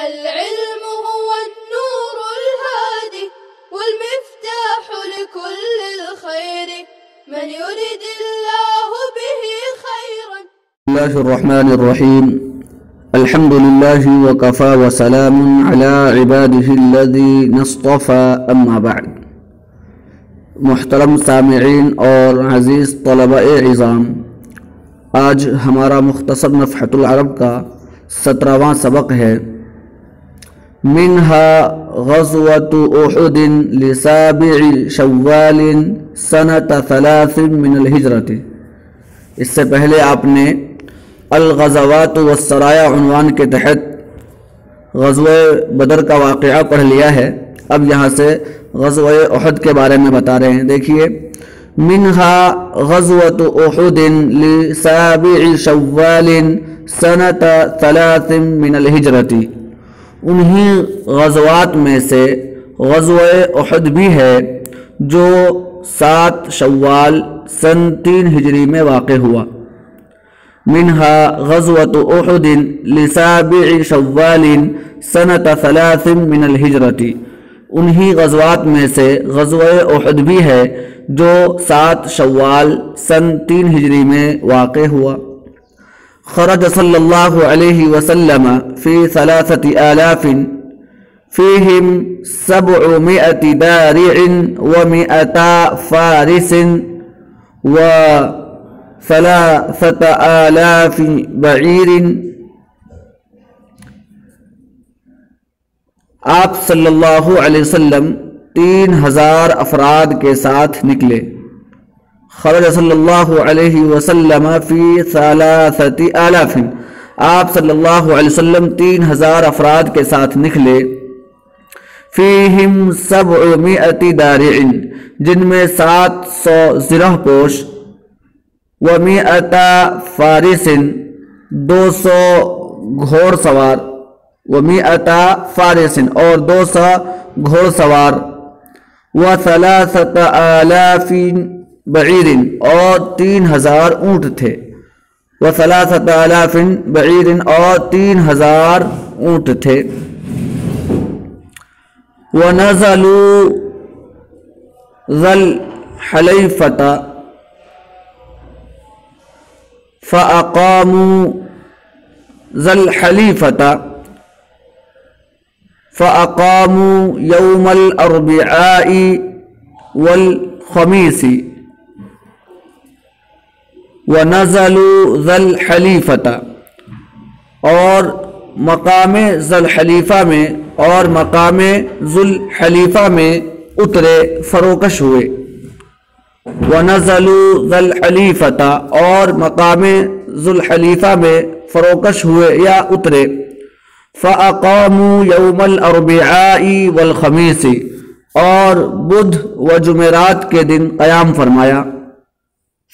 العلم هو النور الهادي والمفتاح لكل الخير من يرد الله به خيرا. بسم الله الرحمن الرحيم. الحمد لله وكفى وسلام على عباده الذين اصطفى اما بعد. محترم سامعین اور عزیز طلباء عظام، آج ہمارا مختصر نفحۃ العرب کا 17واں سبق ہے. منها غزوة احد لسابع شوال سنة 3 من الہجرت. اس سے پہلے آپ نے الغزوات والسرایا عنوان کے تحت غزوہ بدر کا واقعہ پڑھ لیا ہے. اب یہاں سے غزوہ احد کے بارے میں بتا رہے ہیں. دیکھیے، منها غزوة احد لسابع شوال سنة 3 من الہجرت. انہی غزوات میں سے غزوہ احد بھی ہے جو 7 شوال سن 3 ہجری میں واقع ہوا. منها غزوة احد لسابع شوال سنة 3 من الہجرت. انہی غزوات میں سے غزوہ احد بھی ہے جو 7 شوال سن 3 ہجری میں واقع ہوا. خرج صلی اللہ علیہ وسلم فی 3000 فیہم 700 دارع و100 فارس و3000 بعیر. آپ صلی اللہ علیہ وسلم 3000 افراد کے ساتھ نکلے. خرج صلی اللہ علیہ وسلم فی 3000. آپ صلی اللہ علیہ وسلم 3000 افراد کے ساتھ نکلے. فیہم 700 دارع، جن میں 700 زرہ پوش، و100 فارس، 200 گھوڑ سوار، و100 فارس اور 200 گھوڑ سوار، و3000 بعیر اور 3000 اونٹ تھے. و3000 بعیر اور 3000 اونٹ تھے. ونزلوا ذا الحلیفۃ فاقاموا ذا الحلیفۃ فاقاموا یوم الاربعاء والخمیس. ونزلوا ذا الحلیفۃ، اور مقام ذا الحلیفہ میں اور مقام ذو الحلیفہ میں اترے، فروکش ہوئے. ونزلوا ذا الحلیفۃ، اور مقام ذو الحلیفہ میں فروکش ہوئے یا اترے. فاقاموا یوم الاربعاء والخمیس، اور بدھ و جمعرات کے دن قیام فرمایا.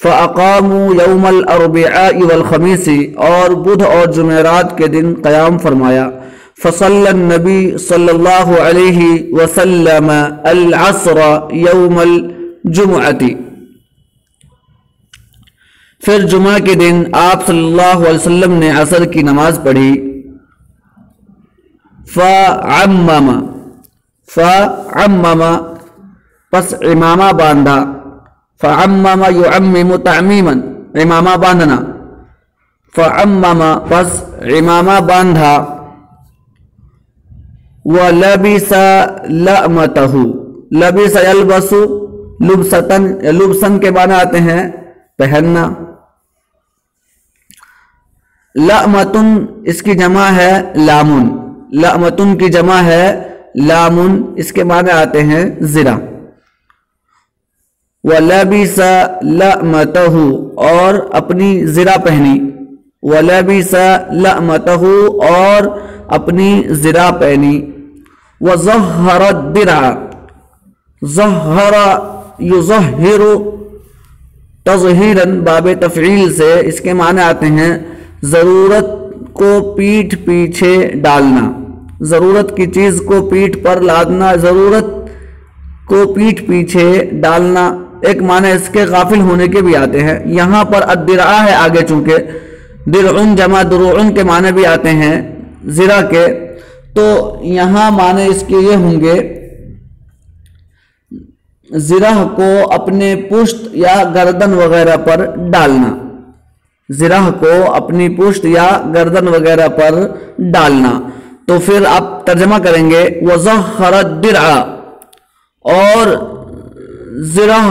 فاقاموا یوم الاربعاء والخمیس، اور بدھ اور جمعرات کے دن قیام فرمایا. فصلی النبی صلی اللہ علیہ وسلم العصر یوم الجمعۃ. پھر جمعہ کے دن آپ صلی اللہ علیہ وسلم نے عصر کی نماز پڑھی. فعمم پس امامہ باندھا. فعمم یعمم تعمیما، امامہ باندھنا. فعمم پس امامہ باندھا. وَلَبِسَ لَأْمَتَهُ، لبس یلبس لبستن، لبسن کے معنی آتے ہیں پہننا. لأمتن اس کی جمع ہے لامن، لأمتن کی جمع ہے لامن، اس کے معنی آتے ہیں زرہ. وَلَبِسَ لَأْمَتَهُ، اور اپنی زرہ پہنی. وَلَبِسَ لَأْمَتَهُ، اور اپنی زرہ پہنی. وَظَهَّرَ الدِّرْعَ، ظَهَّرَ يُظَهِّرُ تظہیراً باب تفعیل سے، اس کے معنی آتے ہیں ضرورت کو پیٹھ پیچھے ڈالنا، ضرورت کی چیز کو پیٹھ پر لادنا، ضرورت کو پیٹھ پیچھے ڈالنا. ایک معنی اس کے غافل ہونے کے بھی آتے ہیں. یہاں پر الدرعہ ہے آگے، چونکہ درعن جمع دروعن کے معنی بھی آتے ہیں زرہ کے، تو یہاں معنی اس کے یہ ہوں گے زرہ کو اپنے پشت یا گردن وغیرہ پر ڈالنا، زرہ کو اپنی پشت یا گردن وغیرہ پر ڈالنا۔ تو پھر آپ ترجمہ کریں گے وَزَخَّرَ الدِّرْعَ، اور زرہ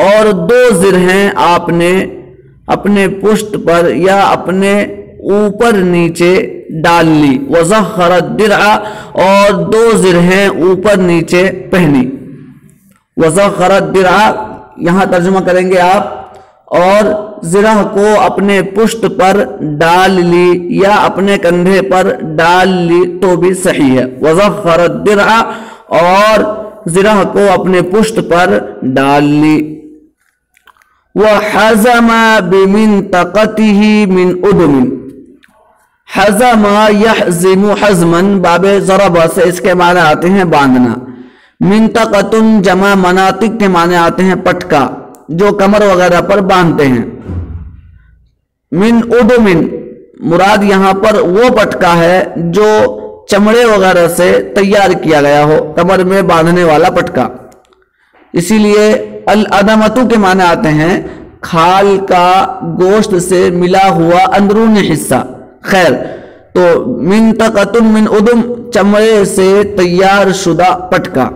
اور دو زرہیں آپ نے اپنے پشت پر یا اپنے اوپر نیچے ڈال لی، وَزَخَّرَ الدِّرْعَ، اور دو زرہیں اوپر نیچے پہنی۔ وَزَخَّرَ الدِّرْعَ یہاں ترجمہ کریں گے آپ، اور زرہ کو اپنے پشت پر ڈال لی یا اپنے کندھے پر ڈال لی تو بھی صحیح ہے۔ وَزَخَّرَ الدِّرْعَ، اور زرہ کو اپنے پشت پر ڈال لی۔ وَحَزَمَ بِمِنْطَقَتِهِ مِنْ أُدُمٍ، حزم یحزم حزمن باب ضرب سے اس کے معنی آتے ہیں باندھنا۔ منطقتن جمع مناطق کے معنی آتے ہیں پٹکا، جو کمر وغیرہ پر باندھتے ہیں۔ من ادمن مراد یہاں پر وہ پٹکا ہے جو چمڑے وغیرہ سے تیار کیا گیا ہو، کمر میں باندھنے والا پٹکا۔ اسی لیے الادمتو کے معنی آتے ہیں کھال کا گوشت سے ملا ہوا اندرونی حصہ۔ خیر، تو منطقتن من ادم چمڑے سے تیار شدہ پٹکا۔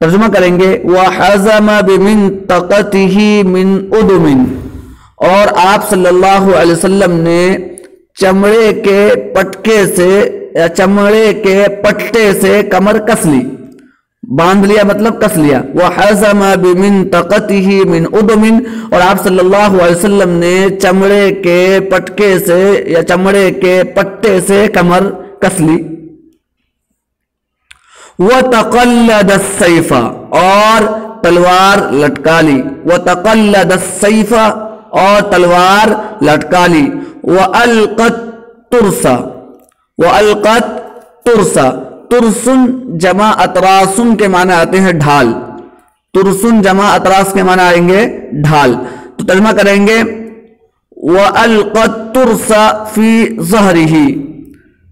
ترجمہ کریں گے وَحَزَمَ بِمِنْطَقَتِهِ مِنْ أُدُمٍ، اور آپ صلی اللہ علیہ وسلم نے چمڑے کے پٹکے سے یا چمڑے کے پٹے سے کمر کس لی، باندھ لیا مطلب کس لیا۔ وَحَزَمَ بِمِنْطَقَتِهِ مِنْ أُدُمٍ، اور آپ صلی اللہ علیہ وسلم نے چمڑے کے پٹکے سے یا چمڑے کے پٹے سے کمر کس لی۔ وَتَقَلَّدَ السَّيْفَ، اور تلوار لٹکا لی۔ وَتَقَلَّدَ السَّيْفَ، اور تلوار لٹکا لی۔ وَأَلْقَتْ تُرْسَ، وَأَلْقَتْ تُرْسَ، ترسن جمع اطراسن کے معنی آتے ہیں ڈھال، ترسن جمع اطراس کے معنی آئیں گے ڈھال۔ تو ترجمہ کریں گے وَأَلْقَتْ تُرْسَ فِي ظَهْرِهِ،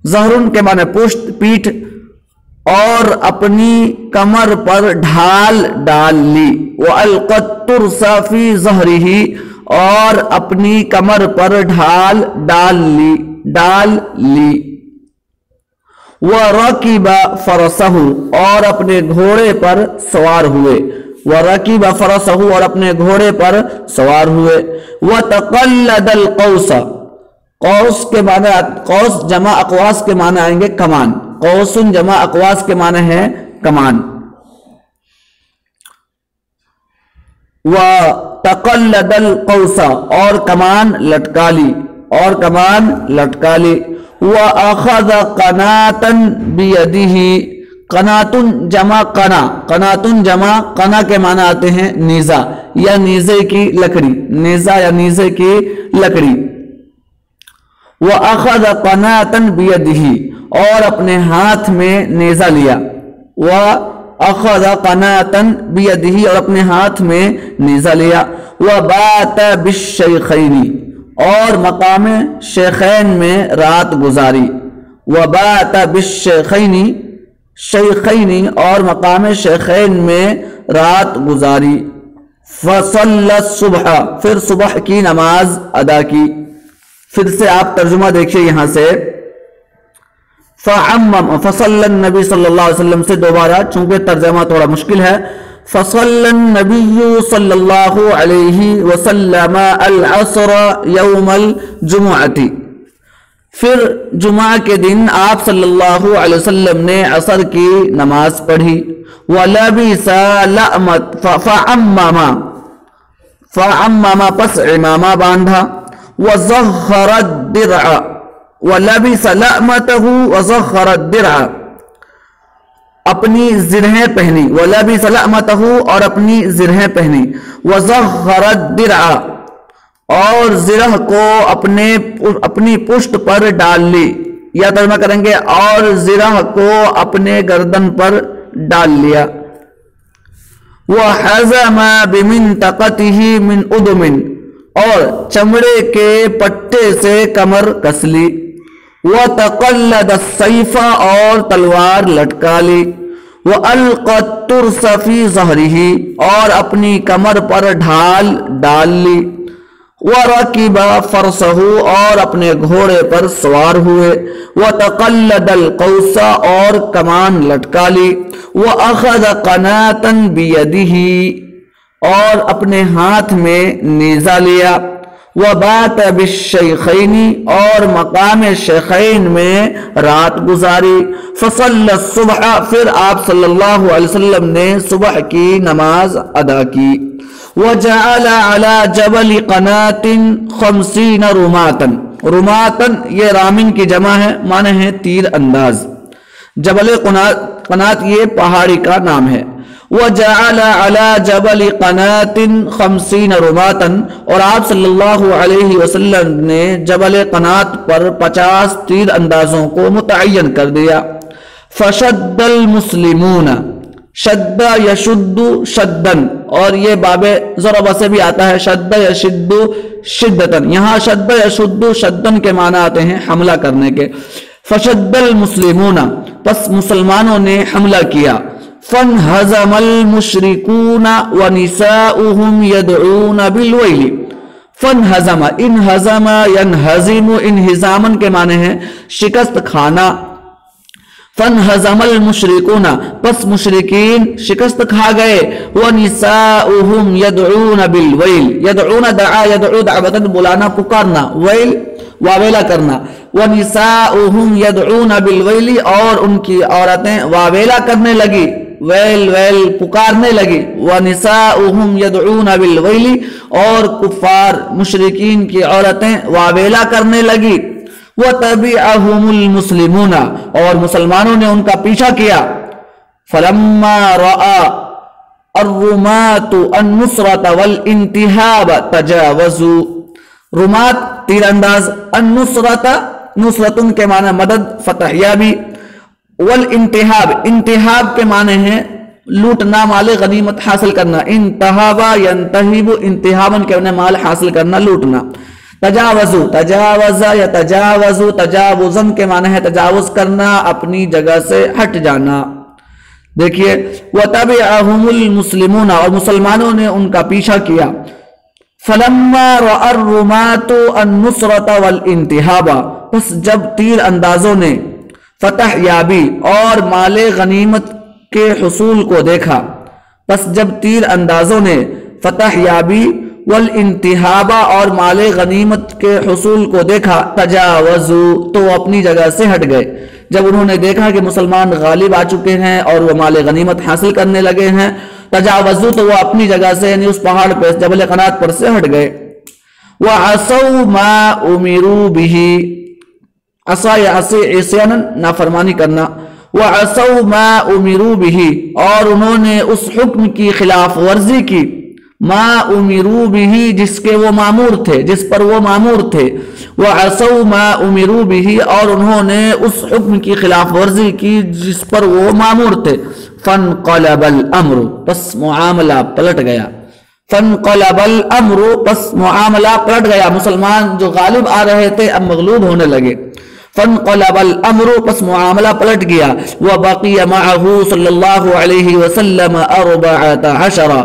ظہرن کے معنی پشت پیٹھ، اور اپنی کمر پر ڈھال ڈال لی۔ وَأَلْقَتْ تُرْسَ فِي ظَهْرِهِ، اور اپنی کمر پر ڈھال ڈال لی۔ وَرَكِبَ فَرَسَهُ، اور اپنے گھوڑے پر سوار ہوئے۔ وَرَكِبَ فَرَسَهُ، اور اپنے گھوڑے پر سوار ہوئے۔ وَتَقَلَّدَ الْقَوْسَ، قوس کے معنی، قوس جمع اقواس کے معنی آئیں گے کمان، قوسن جمع اقواس کے معنی ہے کمان۔ وَتَقَلَّدَ الْقَوْسَ، اور کمان لٹکا لی، اور کمان لٹکا لی۔ وَأَخَذَ قَنَاتًا بِيَدِهِ، قناتن جمع قنا، قناتن جمع قنا کے معنی آتے ہیں نیزہ یا نیزے کی لکڑی، نیزہ یا نیزے کی لکڑی۔ وَأَخَذَ قَنَاتًا بِيَدِهِ، اور اپنے ہاتھ میں نیزہ لیا۔ وَأَخَذَ قَنَاتًا بِيَدِهِ، اور اپنے ہاتھ میں نیزہ لیا۔ وَبَاتَ بِالشَّيْخَيْنِ، اور مقام شیخین میں رات گزاری۔ وَبَاتَ بِالشَّيْخَيْنِ، شیخین اور مقام شیخین میں رات گزاری۔ فَصَلَّ الصُّبْحَ، پھر صبح کی نماز ادا کی۔ پھر سے آپ ترجمہ دیکھیے یہاں سے فَعَمَّمَ، فَصَلَّ النبی صلی اللہ علیہ وسلم سے دوبارہ، چونکہ ترجمہ تھوڑا مشکل ہے۔ فَصَلَّ النَّبِيُّ صلی اللہ علیہ وسلم العصر یوم الجمعۃ، پھر جمعہ کے دن آپ صلی اللہ علیہ وسلم نے عصر کی نماز پڑھی۔ وَلَبِسَ لَأْمَتْ، فَعَمَّمَ، پس عمامہ باندھا۔ وَزَخَّرَ الدِّرْعَ، وَلَبِسَ لَأْمَتَهُ وَزَخَّرَ الدِّرْعَ، اپنی زرہیں پہنی۔ وَلَبِسَ لَأْمَتَهُ، اور اپنی زرہیں پہنی۔ وَزَخَّرَ الدِّرْعَ، اور زرہ کو اپنی پشت پر ڈال لی، یا ترجمہ کریں گے اور زرہ کو اپنے گردن پر ڈال لیا۔ وَحَزَمَ بِمِنْطَقَتِهِ مِنْ أُدُمٍ، اور چمڑے کے پٹے سے کمر کس لی۔ وَتَقَلَّدَ السَّيْفَ اور تلوار لٹکا لی، وَأَلْقَى التُّرْسَ فِي ظَهْرِهِ اور اپنی کمر پر ڈھال ڈال لی، وَرَكِبَ فَرْسَهُ اور اپنے گھوڑے پر سوار ہوئے، وَتَقَلَّدَ الْقَوْسَ اور کمان لٹکا لی، وَأَخَذَ قَنَاةً بِيَدِهِ اور اپنے ہاتھ میں نیزہ لیا، وَبَاتَ بِالشَّيْخَيْنِ اور مقام شیخین میں رات گزاری، فَصَلَّى الصُّبْحَ پھر آپ صلی اللہ علیہ وسلم نے صبح کی نماز ادا کی، وَجَعَلَ عَلَى جَبَلِ قَنَاةٍ 50 رُمَاةً، رُمَاةً یہ رامن کی جمع ہے، معنی ہے تیر انداز، جبل قنات یہ پہاڑی کا نام ہے، وَجَعَلَ عَلَى جَبَلِ قَنَاةٍ 50 رُمَاةً اور آپ صلی اللہ علیہ وسلم نے جبل قنات پر 50 تیر اندازوں کو متعین کر دیا، فَشَدَّ الْمُسْلِمُونَ شد یشد شدن اور یہ باب ضرب سے بھی آتا ہے، شد یشد شدتن، یہاں شد یشد شدن کے معنی آتے ہیں حملہ کرنے کے، فشد المسلمون پس مسلمانوں نے حملہ کیا، فانہزم المشرکون ونساؤہم یدعون بالویل، فانہزم انہزم ینہزم انہزامن کے معنی ہے شکست کھانا، فانہزم المشرکون پس مشرکین شکست کھا گئے، وَنِسَاؤُهُمْ يَدْعُونَ بِالْوَيْلِ یدعون دعا یدعو دعوتاً بلانا پکارنا، ویل واویلا کرنا، وَنِسَاؤُهُمْ يَدْعُونَ بِالْوَيْلِ اور ان کی عورتیں واویلا کرنے لگی، ویل ویل پکارنے لگی، وَنِسَاؤُهُمْ يَدْعُونَ بِالْوَيْلِ اور کفار مشرکین کی عورتیں واویلا کرنے لگی، وَتَبِعَهُمُ الْمُسْلِمُونَ اور مسلمانوں نے ان کا پیچھا کیا، فَلَمَّا رَأَى الرُّمَاةُ النُّصْرَةَ وَالْإِنْتِحَابَ تَجَاوَزُوا، رمات تیر انداز، النُّصْرَةَ نصرتن کے معنی مدد فتح یابی، والانتحاب انتحاب کے معنی ہے لوٹنا مال غنیمت حاصل کرنا، انتحابا ینتحب انتحابن کے معنی مال حاصل کرنا لوٹنا، تجاوزو تجاوزا یا تجاوزو تجاوزن کے معنی ہے تجاوز کرنا اپنی جگہ سے ہٹ جانا، دیکھیے وَتَبِعَهُمُ الْمُسْلِمُونَ اور مسلمانوں نے ان کا پیچھا کیا، فَلَمَّا رَأَى الرُّمَاةُ النُّصْرَةَ وَالْإِنْتِحَابَ پس جب تیر اندازوں نے فتح یابی اور مال غنیمت کے حصول کو دیکھا، پس جب تیر اندازوں نے فتح یابی والانتحابہ اور مال غنیمت کے حصول کو دیکھا، تجاوزو تو وہ اپنی جگہ سے ہٹ گئے، جب انہوں نے دیکھا کہ مسلمان غالب آ چکے ہیں اور وہ مال غنیمت حاصل کرنے لگے ہیں، تجاوزو تو وہ اپنی جگہ سے یعنی اس پہاڑ پہ جبل قنات پر سے ہٹ گئے، وَعَصَوْا مَا أُمِرُوا بِهِ عصا یا عصیانا نافرمانی کرنا، وَعَصَوْا مَا أُمِرُوا بِهِ اور انہوں نے اس حکم کی خلاف ورزی کی، ما امروا به جس کے وہ مامور تھے، جس پر وہ مامور تھے، وعصوا ما امروا به اور انہوں نے اس حکم کی خلاف ورزی کی جس پر وہ مامور تھے، فانقلب الامر پس معاملہ پلٹ گیا، فانقلب الامر پس معاملہ پلٹ گیا، مسلمان جو غالب آ رہے تھے اب مغلوب ہونے لگے، فانقلب الامر پس معاملہ پلٹ گیا، وبقی معه صلی اللہ علیہ وسلم 14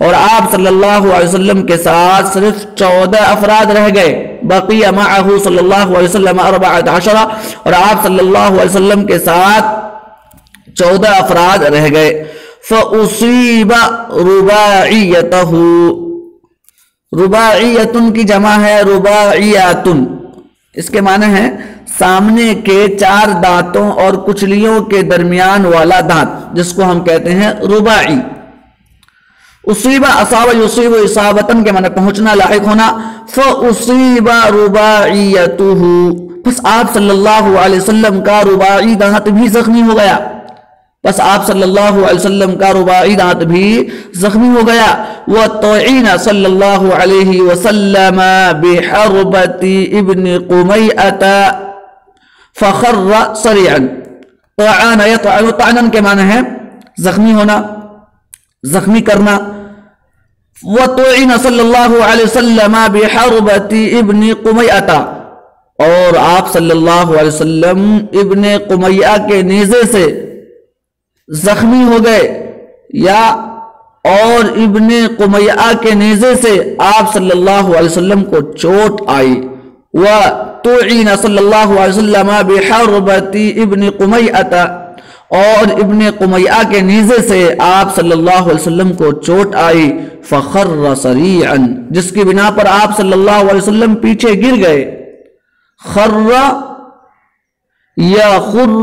اور آپ صلی اللہ علیہ وسلم کے ساتھ صرف 14 افراد رہ گئے، بقی معه صلی اللہ علیہ وسلم 14 اور آپ صلی اللہ علیہ وسلم کے ساتھ 14 افراد رہ گئے، فاصیب رباعیتہ، رباعیتن کی جمع ہے رباعیاتن، اس کے معنی ہے سامنے کے 4 دانتوں اور کچلیوں کے درمیان والا دانت جس کو ہم کہتے ہیں رباعی، اصیبہ اصابہ یصیب اصابتن کے معنی پہنچنا لاحق ہونا، فاصیب رباعیتہ پس آپ صلی اللہ علیہ وسلم کا رباعی دانت بھی زخمی ہو گیا، بس آپ صلی اللہ علیہ وسلم کا رباعی دانت بھی زخمی ہو گیا، وَطُعِنَ صلی اللہ علیہ وسلم بِحَرْبَةِ ابن قُمَيْئَةَ فَخَرَّ صَرِعًا، طعن يطعن طعنن کے معنی ہے زخمی ہونا، زخمی کرنا، وَطُعِنَ صلی اللہ علیہ وسلم بِحَرْبَةِ ابن قُمَيْئَةَ اور آپ صلی اللہ علیہ وسلم ابن قمیہ کے نیزے سے زخمی ہو گئے یا اور ابن قمیہ کے نیزے سے آپ صلی اللہ علیہ وسلم کو چوٹ آئی وَتُعِينَ صلی اللہ علیہ وسلم بِحَرْبَةِ ابن قمیہ اور ابن قمیہ کے نیزے سے آپ صلی اللہ علیہ وسلم کو چوٹ آئی فَخَرَّ صَرِيعًا جس کی بنا پر آپ صلی اللہ علیہ وسلم پیچھے گر گئے خر یا خر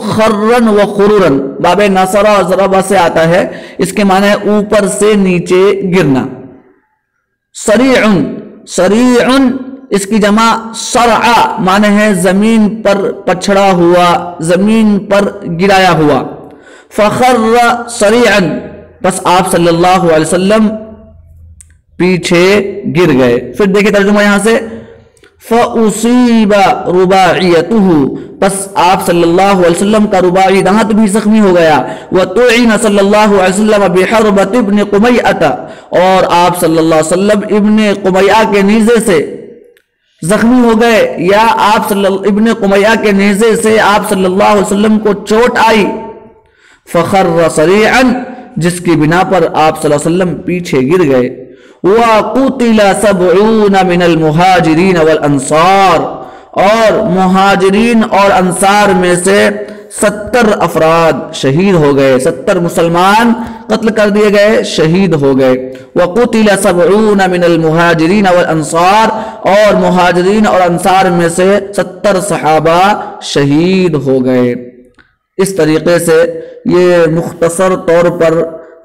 خرن و خرورن باب نصر ضربہ سے آتا ہے، اس کے معنی ہے اوپر سے نیچے گرنا. سریعن سریعن اس کی جمع سرعا معنی ہے زمین پر پچھڑا ہوا، زمین پر گرایا ہوا. فخر سریعن بس آپ صلی اللہ علیہ وسلم پیچھے گر گئے. پھر دیکھیں ترجمہ یہاں سے فَأُصِيبَ رُبَاعِيَتُهُ پس آپ صلی اللہ علیہ وسلم کا رباعی دانت بھی زخمی ہو گیا. وَتُعِنَ صلی اللہ علیہ وسلم بِحَرْبَةِ ابن قمیہ اور آپ صلی اللہ علیہ وسلم ابن قمیہ کے نیزے سے زخمی ہو گئے یا آپ ابن قمیہ کے نیزے سے آپ صلی اللہ علیہ وسلم کو چوٹ آئی. فَخَرَّ صَرِيعًا جس کی بنا پر آپ صلی اللہ علیہ وسلم پیچھے گر گئے. وَقُتِلَ 70 مِنَ الْمُهَاجِرِينَ وَالْأَنصَارِ اور مہاجرین اور انصار میں سے 70 افراد شہید ہو گئے، 70 مسلمان قتل کر دیے گئے، شہید ہو گئے. وَقُتِلَ 70 مِنَ الْمُهَاجِرِينَ وَالْأَنصَارِ اور مہاجرین اور انصار میں سے 70 صحابہ شہید ہو گئے. اس طریقے سے یہ مختصر طور پر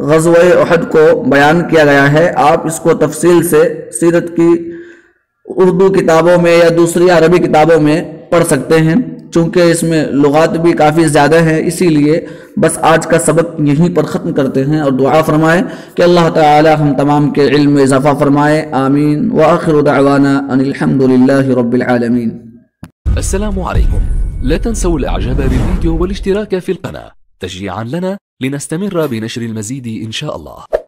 غزوہ احد کو بیان کیا گیا ہے. آپ اس کو تفصیل سے سیرت کی اردو کتابوں میں یا دوسری عربی کتابوں میں پڑھ سکتے ہیں، چونکہ اس میں لغات بھی کافی زیادہ ہیں. اسی لیے بس آج کا سبق یہیں پر ختم کرتے ہیں اور دعا فرمائیں کہ اللہ تعالی ہم تمام کے علم میں اضافہ فرمائے. آمین. وآخر دعوانا ان الحمد للہ رب العالمین. السلام عليكم. لا تنسوا الاعجاب بالفيديو والاشتراك في القناة تشجيعا لنا لنستمر بنشر المزيد إن شاء الله.